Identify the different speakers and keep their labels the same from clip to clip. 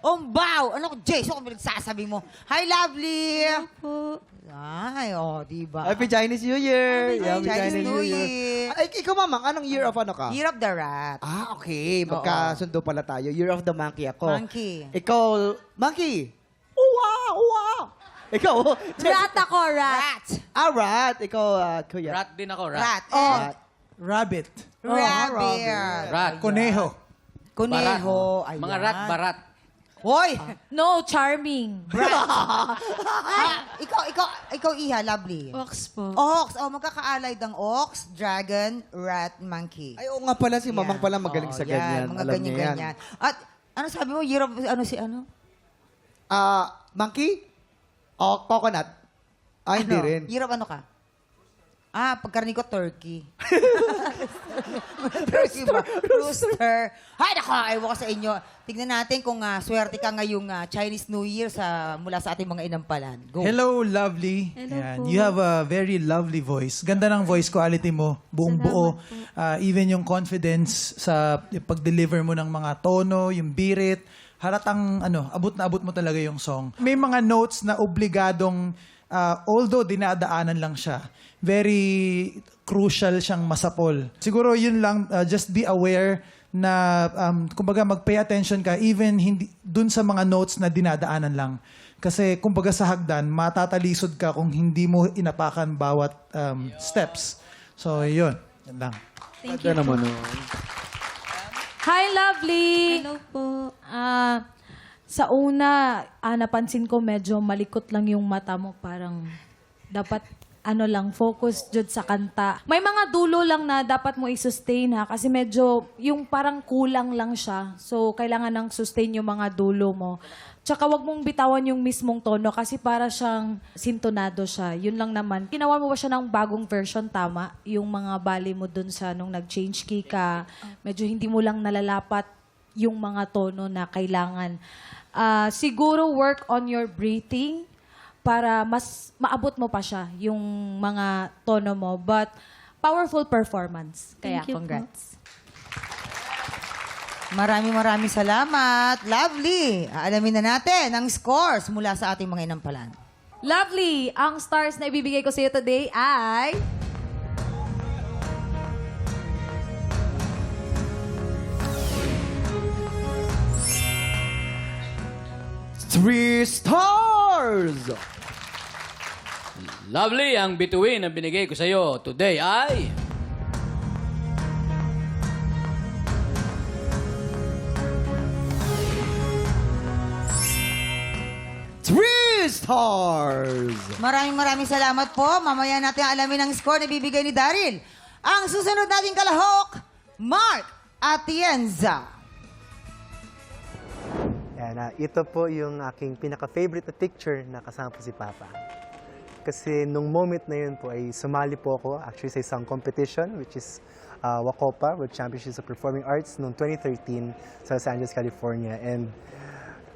Speaker 1: Umbaw! Ano ko, Jason, kung pinagsasabi mo? Hi, lovely!
Speaker 2: Po.
Speaker 1: Ay, diba?
Speaker 3: Happy Chinese New Year!
Speaker 1: Happy Chinese New Year.
Speaker 3: Ay, ikaw, mamang, anong year of ano ka?
Speaker 1: Year of the Rat.
Speaker 3: Okay. Magkasundo pala tayo. Year of the Monkey ako.
Speaker 1: Monkey.
Speaker 3: Ikaw, Monkey. Wow! Ikaw,
Speaker 2: Rat ako, rat.
Speaker 1: Rat.
Speaker 3: Rat. Ikaw, kuya.
Speaker 4: Rat din ako, rat.
Speaker 1: Rat.
Speaker 3: Rat.
Speaker 5: Rabbit.
Speaker 1: Rabbit.
Speaker 4: Rat.
Speaker 5: Conejo.
Speaker 1: Kuneho.
Speaker 4: Barat. Mga rat, barat.
Speaker 1: Hoy!
Speaker 2: No, charming.
Speaker 1: Ikaw, Iha, lovely.
Speaker 2: Ox po.
Speaker 1: Ox. Magkakaalay ng ox, dragon, rat, monkey.
Speaker 3: Ay, oo nga pala, si mamang pala magaling sa ganyan.
Speaker 1: Mga
Speaker 3: Alam niya yan.
Speaker 1: ganyan-ganyan. At, ano sabi mo? Year of,
Speaker 3: Monkey? O, coconut? Hindi rin.
Speaker 1: Year of ano ka? Pagkarinig ko, turkey. Rooster. Hay, nako, ewan ko sa inyo. Tignan natin kung swerte ka ngayong Chinese New Year mula sa ating mga inampalan. Go.
Speaker 5: Hello, lovely.
Speaker 2: Hello
Speaker 5: Ayan.
Speaker 2: po.
Speaker 5: You have a very lovely voice. Ganda ng voice quality mo. Buong buo. Even yung confidence sa pag-deliver mo ng mga tono, yung birit. Halatang abot na abot mo talaga yung song. May mga notes na obligadong, although dinadaanan lang siya, very crucial siyang masapol. Siguro yun lang, just be aware na, kumbaga mag-pay attention ka even hindi dun sa mga notes na dinadaanan lang. Kasi kumbaga sa hagdan, matatalisod ka kung hindi mo inapakan bawat steps. So yun, yan lang.
Speaker 2: Thank you
Speaker 3: naman,
Speaker 2: po.
Speaker 6: Hi, lovely!
Speaker 2: Hello po.
Speaker 6: Sa una, napansin ko medyo malikot lang yung mata mo. Parang dapat focus jud sa kanta. May mga dulo lang na dapat mo i-sustain ha. Kasi medyo yung parang kulang lang siya. So, kailangan ng sustain yung mga dulo mo. Tsaka wag mong bitawan yung mismong tono kasi para siyang sintonado siya. Yun lang naman. Ginawa mo ba siya ng bagong version, tama? Yung mga bali mo dun sa nung nag-change key ka. Medyo hindi mo lang nalalapat yung mga tono na kailangan. Siguro work on your breathing para mas maabot mo pa siya yung mga tono mo. But powerful performance. Kaya
Speaker 2: Thank you po.
Speaker 6: congrats.
Speaker 1: Maraming salamat. Lovely. Alamin na natin ang scores mula sa ating mga inampalan.
Speaker 6: Lovely! Ang stars na ibibigay ko sa iyo today ay...
Speaker 3: Three stars!
Speaker 4: Lovely, ang bituin na binigay ko sa iyo today ay...
Speaker 3: Three stars!
Speaker 1: Maraming salamat po. Mamaya natin alamin ang score na bibigay ni Daryl. Ang susunod nating kalahok, Mark Atienza.
Speaker 7: Yan, ito po yung aking pinaka-favorite na picture na kasama po si Papa. Kasi nung moment na yun po ay sumali po ako actually sa isang competition which is WACOPA, World Championships of Performing Arts noong 2013 sa Los Angeles, California. And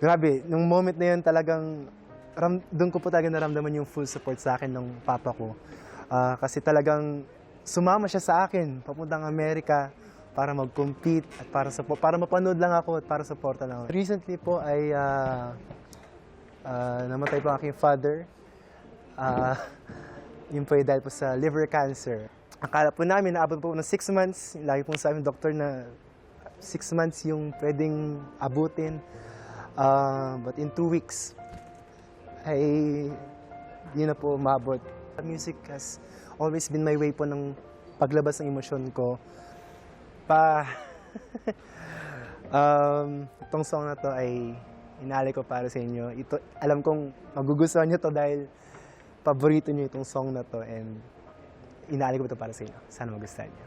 Speaker 7: grabe, nung moment na yun talagang doon ko po talaga naramdaman yung full support sa akin ng Papa ko. Kasi talagang sumama siya sa akin papuntang Amerika para mag-compete at para mapanood lang ako at para supportan lang ako. Recently po ay namatay po ang aking father. Yun po ay dahil po sa liver cancer. Akala po namin naabot po ng 6 months. Lagi pong sabi ng doktor na 6 months yung pwedeng abutin. But in 2 weeks, ay yun na po umabot. Music has always been my way po ng paglabas ng emosyon ko. Itong song na to ay inaalay ko para sa inyo. Ito, alam kong magugustuhan nyo to dahil paborito nyo itong song na to and inaalay ko ito para sa inyo. Sana magustuhan nyo.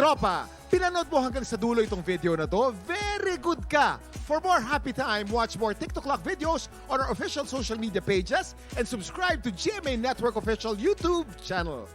Speaker 8: Tropa, pinanood mo hanggang sa dulo itong video na to, very good ka! For more happy time, watch more TikTok Lock videos on our official social media pages and subscribe to GMA Network official YouTube channel.